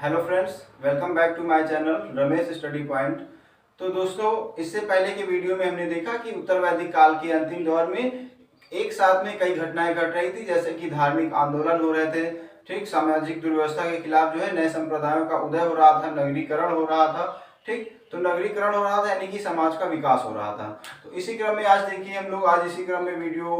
Hello friends, welcome back to my channel Ramesh study point. तो दोस्तों, इससे पहले के वीडियो में हमने देखा कि उत्तर वैदिक काल के अंतिम दौर में एक साथ में कई घटनाएं घट रही थी, जैसे कि धार्मिक आंदोलन हो रहे थे, ठीक, सामाजिक दुर्व्यवस्था के खिलाफ जो है नए संप्रदायों का उदय हो रहा था, नगरीकरण हो रहा था। ठीक, तो नगरीकरण हो रहा था यानी कि समाज का विकास हो रहा था। तो इसी क्रम में आज देखिए हम लोग आज इसी क्रम में वीडियो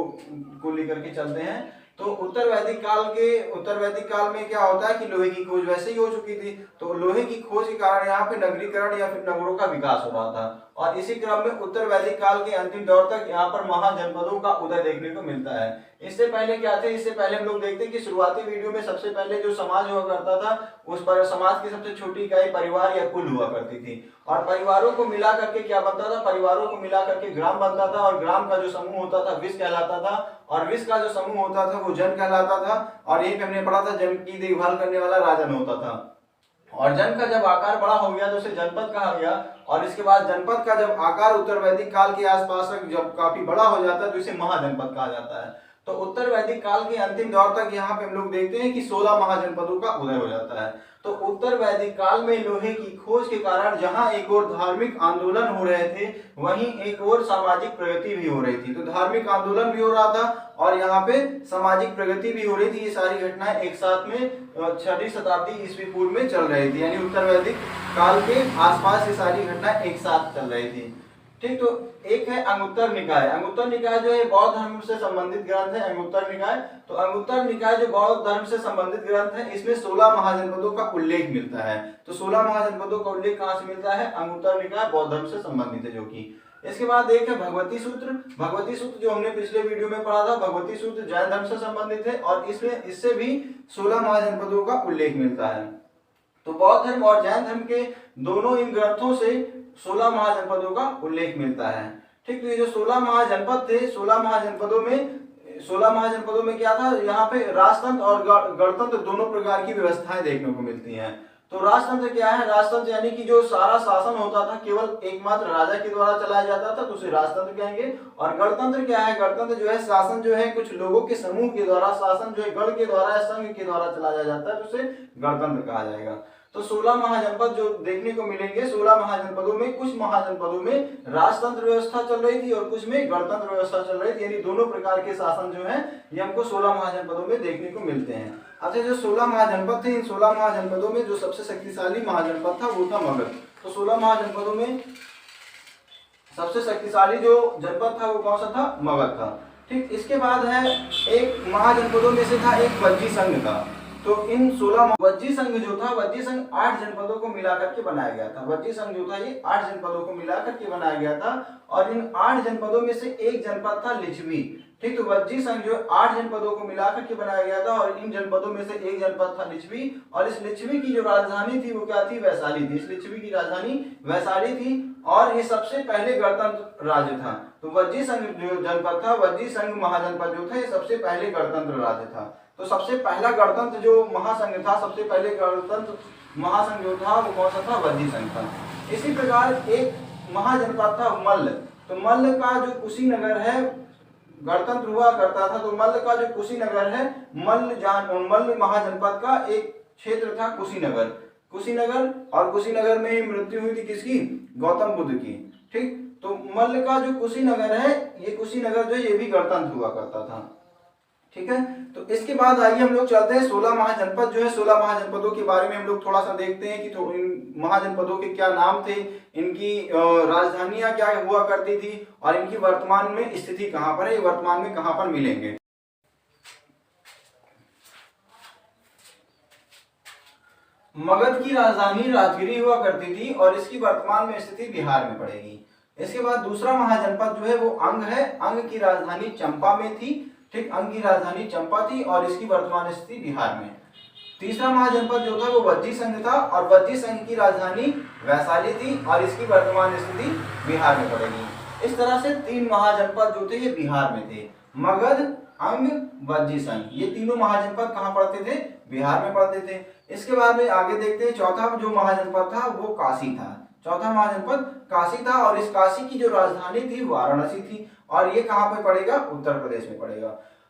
को लेकर के चलते हैं। तो उत्तर वैदिक काल में क्या होता है कि लोहे की खोज वैसे ही हो चुकी थी। तो लोहे की खोज के कारण यहाँ पे नगरीकरण या फिर नगरों का विकास हो रहा था। और इसी क्रम में उत्तर वैदिक काल के अंतिम दौर तक यहाँ पर महाजनपदों का उदय देखने को मिलता है। इससे पहले क्या थे, इससे पहले हम लोग देखते हैं कि शुरुआती वीडियो में सबसे पहले जो समाज हुआ करता था, उस पर समाज की सबसे छोटी इकाई परिवार या कुल हुआ करती थी। और परिवारों को मिला करके क्या बनता था, परिवारों को मिला करके ग्राम बनता था। और ग्राम का जो समूह होता था विश्व कहलाता था, और विश्व का जो समूह होता था वो जन कहलाता था। और यही हमने पढ़ा था, जन की देखभाल करने वाला राजन होता था। और जन का जब आकार बड़ा हो गया तो उसे जनपद कहा गया। और इसके बाद जनपद का जब आकार उत्तर वैदिक काल के आसपास तक जब काफी बड़ा हो जाता है तो इसे महाजनपद कहा जाता है। तो उत्तर वैदिक काल के अंतिम दौर तक यहाँ पे हम लोग देखते हैं कि 16 महाजनपदों का उदय हो जाता है। तो उत्तर वैदिक काल में लोहे की खोज के कारण जहां एक और धार्मिक आंदोलन हो रहे थे, वहीं एक और सामाजिक प्रगति भी हो रही थी। तो धार्मिक आंदोलन भी हो रहा था और यहाँ पे सामाजिक प्रगति भी हो रही थी। ये सारी घटनाएं एक साथ में 6वीं शताब्दी ईस्वी पूर्व में चल रही थी, यानी उत्तर वैदिक काल के आसपास ये सारी घटनाएं एक साथ चल रही थी। ठीक, तो एक है अंगुत्तर निकाय। अंगुत्तर निकाय जो है बौद्ध धर्म से संबंधित ग्रंथ है। अंगुत्तर निकाय, तो अंगुत्तर निकाय जो बौद्ध धर्म से संबंधित ग्रंथ है, इसमें 16 महाजनपदों का उल्लेख मिलता है। तो 16 महाजनपदों का उल्लेख कहां से मिलता है, अंगुत्तर निकाय बौद्ध धर्म से संबंधित है जो कि। इसके बाद एक है भगवती सूत्र। भगवती सूत्र जो हमने पिछले वीडियो में पढ़ा था, भगवती सूत्र जैन धर्म से संबंधित है और इसमें इससे भी 16 महाजनपदों का उल्लेख मिलता है। तो बौद्ध धर्म और जैन धर्म के दोनों इन ग्रंथों से 16 महाजनपदों का उल्लेख मिलता है। ठीक, तो ये जो 16 महाजनपद थे, 16 महाजनपदों में क्या था, यहाँ पे राजतंत्र और गणतंत्र दोनों प्रकार की व्यवस्थाएं देखने को मिलती हैं। तो राजतंत्र क्या है, राजतंत्र यानी कि जो सारा शासन होता था केवल एकमात्र राजा के द्वारा चलाया जाता था, तो उसे राजतंत्र कहेंगे। और गणतंत्र क्या है, गणतंत्र जो है शासन जो है कुछ लोगों के समूह के द्वारा, शासन जो है गण के द्वारा या संघ के द्वारा चलाया जाता है, तो उसे गणतंत्र कहा जाएगा। तो 16 महाजनपद जो देखने को मिलेंगे, 16 महाजनपदों में कुछ महाजनपदों में राजतंत्र व्यवस्था चल रही थी और कुछ में गणतंत्र व्यवस्था चल रही थी, यानी दोनों प्रकार के शासन जो है ये हमको 16 महाजनपदों में देखने को मिलते हैं। अच्छा, जो 16 महाजनपद थे, इन 16 महाजनपदों में जो सबसे शक्तिशाली महाजनपद था वो था मगध। तो 16 महाजनपदों में सबसे शक्तिशाली जो जनपद था वो कौन सा था, मगध था। ठीक, इसके बाद है एक महाजनपदों में से था एक वज्जी संघ था। तो इन 16 वज्जी संघ जो था, वज्जी संघ 8 जनपदों को मिलाकर के बनाया गया था। वज्जी संघ जो था ये 8 जनपदों को मिलाकर के बनाया गया था और इन 8 जनपदों में से एक जनपद था लिच्छवी। ठीक, तो वज्जी संघ जो 8 जनपदों को मिलाकर के बनाया गया था और इन जनपदों में से एक जनपद था लिच्छवी। और इस लिच्छवी की जो राजधानी थी वो क्या थी, वैशाली थी। इस लिच्छवी की राजधानी वैशाली थी और ये सबसे पहले गणतंत्र राज्य था। तो वज्जी संघ जो जनपद था, वज्जी संघ महाजनपद जो था, ये सबसे पहले गणतंत्र राज्य था। तो सबसे पहला गणतंत्र जो महासंघ था, सबसे पहले गणतंत्र महासंघ जो था वो कौन सा था, वज्जी संघ था। इसी प्रकार एक महाजनपद था मल्ल। तो मल्ल का जो कुशीनगर है, गणतंत्र हुआ करता था, तो मल्ल का जो कुशीनगर है, मल्ल महाजनपद का एक क्षेत्र था कुशीनगर। और कुशीनगर में ही मृत्यु हुई थी किसकी, गौतम बुद्ध की। ठीक, तो मल्ल का जो कुशीनगर है, ये कुशीनगर जो है ये भी गणतंत्र हुआ करता था। ठीक है, तो इसके बाद आइए हम लोग चलते हैं 16 महाजनपद जो है, 16 महाजनपदों के बारे में हम लोग थोड़ा सा देखते हैं कि इन महाजनपदों के क्या नाम थे, इनकी राजधानियां क्या हुआ करती थी और इनकी वर्तमान में स्थिति कहां पर है, वर्तमान में कहां पर मिलेंगे। मगध की राजधानी राजगिरी हुआ करती थी और इसकी वर्तमान में स्थिति बिहार में पड़ेगी। इसके बाद दूसरा महाजनपद जो है वो अंग है। अंग की राजधानी चंपा में थी। ठीक, अंग की राजधानी चंपा थी और इसकी वर्तमान स्थिति बिहार में। तीसरा महाजनपद जो था वो वज्जी संघ था और वज्जी संघ की राजधानी वैशाली थी और इसकी वर्तमान स्थिति बिहार में पड़ेगी। इस तरह से 3 महाजनपद जो थे ये बिहार में थे, मगध, अंग, वज्जी संघ। ये तीनों महाजनपद कहाँ पड़ते थे, बिहार में पड़ते थे। इसके बाद में आगे देखते हैं, चौथा जो महाजनपद था वो काशी था। चौथा महाजनपद काशी था और इस काशी की जो राजधानी थी वाराणसी थी और ये कहां पे पड़ेगा, उत्तर प्रदेश में पड़ेगा।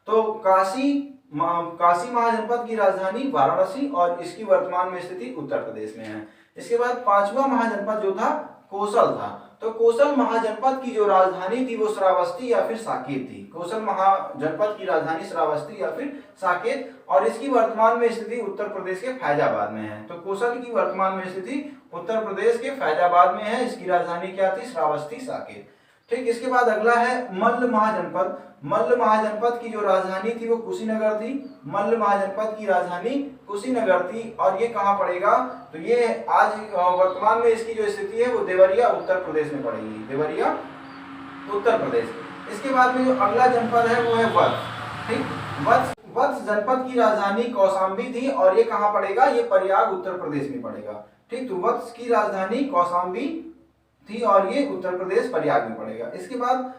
तो काशी काशी महाजनपद की राजधानी वाराणसी और इसकी वर्तमान में स्थिति उत्तर प्रदेश में है। इसके बाद पांचवा महाजनपद जो था कोसल था। तो कोसल महाजनपद की जो राजधानी थी वो श्रावस्ती या फिर साकेत थी। कोसल महाजनपद की राजधानी श्रावस्ती या फिर साकेत और इसकी वर्तमान में स्थिति उत्तर प्रदेश के फैजाबाद में है। तो कोसल की वर्तमान में स्थिति उत्तर प्रदेश के फैजाबाद में है। इसकी राजधानी क्या थी? श्रावस्ती साकेत। ठीक, इसके बाद अगला है मल्ल महाजनपद। मल्ल महाजनपद की जो राजधानी थी वो कुशीनगर थी। मल्ल महाजनपद की राजधानी कुशीनगर थी और ये कहाँ पड़ेगा? तो ये आज वर्तमान में इसकी जो स्थिति है वो देवरिया उत्तर प्रदेश में पड़ेगी। देवरिया उत्तर प्रदेश। इसके बाद में जो अगला जनपद है वो है वत्स। ठीक, वत्स जनपद की राजधानी कौशाम्बी थी और ये कहाँ पड़ेगा? ये प्रयाग उत्तर प्रदेश में पड़ेगा। ठीक, तो वत्स की राजधानी कौशाम्बी थी और ये उत्तर प्रदेश प्रयाग में पड़ेगा। इसके बाद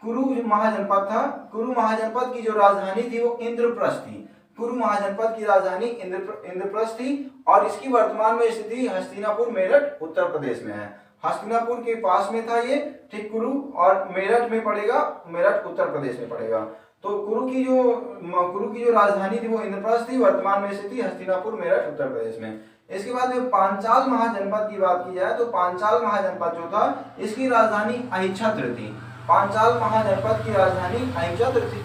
कुरु महाजनपद था। कुरु महाजनपद की जो राजधानी थी वो इंद्रप्रस्थ थी। कुरु महाजनपद की राजधानी इंद्रप्रस्थ थी और इसकी वर्तमान में स्थिति हस्तिनापुर मेरठ उत्तर प्रदेश में है। हस्तिनापुर के पास में था ये। ठीक, कुरु और मेरठ में पड़ेगा, मेरठ उत्तर प्रदेश में पड़ेगा। तो कुरु की जो राजधानी थी वो इंद्रप्रस्थ थी, वर्तमान में स्थिति हस्तिनापुर मेरठ उत्तर प्रदेश में। इसके बाद में पांचाल महाजनपद की बात की जाए तो पांचाल महाजनपद जो था इसकी राजधानी अहिच्छत्र थी। पांचाल महाजनपद की राजधानी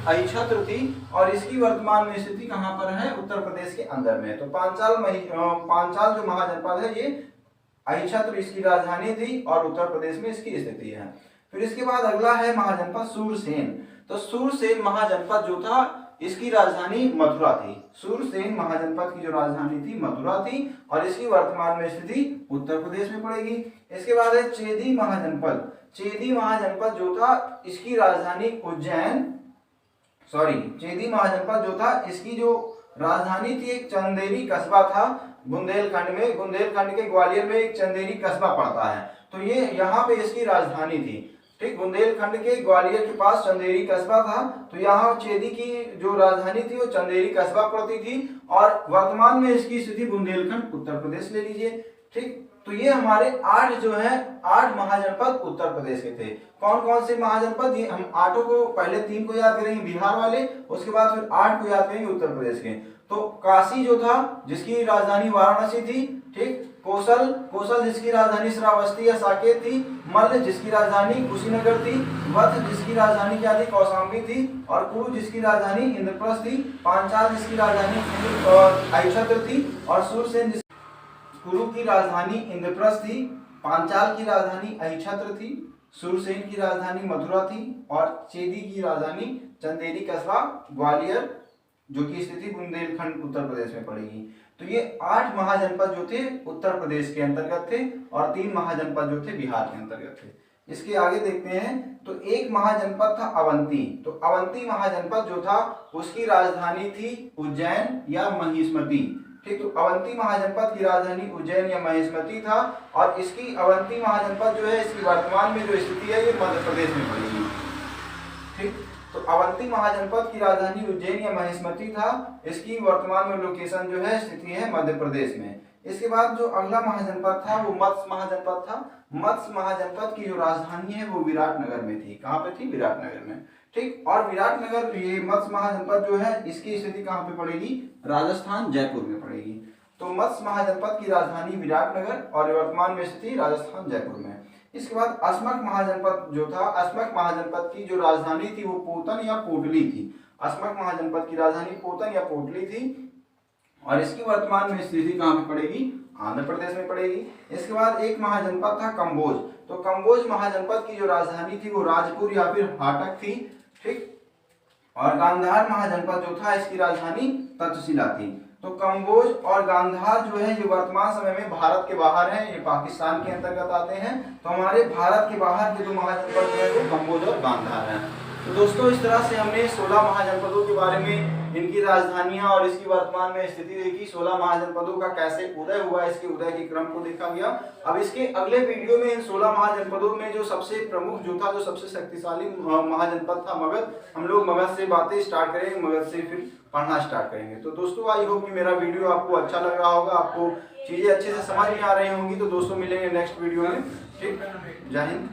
अहिच्छत्र थी और इसकी वर्तमान में स्थिति कहाँ पर है? उत्तर प्रदेश के अंदर में। तो पांचाल जो महाजनपद है ये अहिच्छत्र इसकी राजधानी थी और उत्तर प्रदेश में इसकी स्थिति है। फिर इसके बाद अगला है महाजनपद सूरसेन। तो सूरसेन महाजनपद जो था इसकी राजधानी मथुरा थी। सूरसेन महाजनपद की जो राजधानी थी मथुरा थी और इसकी वर्तमान में स्थिति उत्तर प्रदेश में पड़ेगी। इसके बाद है चेदी महाजनपद। चेदी महाजनपद जो था इसकी राजधानी चेदी महाजनपद जो था इसकी जो राजधानी थी एक चंदेरी कस्बा था बुंदेलखंड में। बुंदेलखंड के ग्वालियर में एक चंदेरी कस्बा पड़ता है, तो ये यहाँ पे इसकी राजधानी थी। ठीक, बुंदेलखंड के ग्वालियर के पास चंदेरी कस्बा था, तो यहाँ चेदी की जो राजधानी थी वो चंदेरी कस्बा पड़ती थी और वर्तमान में इसकी स्थिति बुंदेलखंड उत्तर प्रदेश ले लीजिए। ठीक, तो ये हमारे 8 महाजनपद उत्तर प्रदेश के थे। कौन कौन से महाजनपद? ये हम 8 को पहले 3 को याद करेंगे बिहार वाले, उसके बाद फिर 8 को याद करेंगे उत्तर प्रदेश के। तो काशी जो था जिसकी राजधानी वाराणसी थी। ठीक, कोसल जिसकी राजधानी श्रावस्ती या साकेत थी। मल्ल जिसकी राजधानी कुशीनगर थी। वत्स जिसकी राजधानी क्या थी? कौशाम्बी थी। और कुरु जिसकी राजधानी इंद्रप्रस्थ थी। पांचाल जिसकी राजधानी अहिच्छत्र थी और सूरसेन कुरु की राजधानी इंद्रप्रस्थ थी। पांचाल की राजधानी अहिच्छत्र थी। सूरसेन की राजधानी मथुरा थी और चेदी की राजधानी चंदेरी कस्बा ग्वालियर जो की स्थिति बुंदेलखंड उत्तर प्रदेश में पड़ेगी। तो ये 8 महाजनपद जो थे उत्तर प्रदेश के अंतर्गत थे और 3 महाजनपद जो थे बिहार के अंतर्गत थे। इसके आगे देखते हैं तो एक महाजनपद था अवंती। तो अवंती महाजनपद जो था उसकी राजधानी थी उज्जैन या महिष्मती। ठीक, तो अवंती महाजनपद की राजधानी उज्जैन या महिष्मती था और इसकी अवंती महाजनपद जो है इसकी वर्तमान में जो स्थिति है ये मध्य प्रदेश में पड़ेगी। ठीक, तो अवंती महाजनपद की राजधानी उज्जैन या महिष्मती था, इसकी वर्तमान में लोकेशन जो है स्थिति है मध्य प्रदेश में। इसके बाद जो अगला महाजनपद था वो मत्स्य महाजनपद था। मत्स्य महाजनपद की जो राजधानी है वो विराटनगर में थी। कहाँ पे थी? विराटनगर में। ठीक, और विराटनगर ये मत्स्य महाजनपद जो है इसकी स्थिति कहाँ पे पड़ेगी? राजस्थान जयपुर में पड़ेगी। तो मत्स्य महाजनपद की राजधानी विराटनगर और वर्तमान में स्थिति राजस्थान जयपुर में। इसके बाद अस्मक महाजनपद जो था, अस्मक महाजनपद की जो राजधानी थी वो पोतन या पोटली थी। अस्मक महाजनपद की राजधानी पोतन या पोटली थी और इसकी वर्तमान में स्थिति कहाँ पे पड़ेगी? आंध्र प्रदेश में पड़ेगी। इसके बाद एक महाजनपद था कंबोज। तो कंबोज महाजनपद की जो राजधानी थी वो राजपुर या फिर हाटक थी। ठीक, और गांधार महाजनपद जो था इसकी राजधानी तक्षशिला थी। तो कंबोज और गांधार जो है ये वर्तमान समय में भारत के बाहर हैं, ये पाकिस्तान के अंतर्गत आते हैं। तो हमारे भारत के बाहर के 2 महाजनपद जो है वो कंबोज और गांधार हैं। तो दोस्तों इस तरह से हमने 16 महाजनपदों के बारे में, इनकी राजधानियां और इसकी वर्तमान में स्थिति देखी। 16 महाजनपदों का कैसे उदय हुआ, इसके उदय के क्रम को देखा गया। अब इसके अगले वीडियो में इन 16 महाजनपदों में जो सबसे प्रमुख जो था, जो सबसे शक्तिशाली महाजनपद था मगध, हम लोग मगध से बातें स्टार्ट करेंगे, मगध से फिर पढ़ना स्टार्ट करेंगे। तो दोस्तों आई होप कि मेरा वीडियो आपको अच्छा लग रहा होगा, आपको चीजें अच्छे से समझ में आ रही होंगी। तो दोस्तों मिलेंगे नेक्स्ट वीडियो में। ठीक, जय हिंद।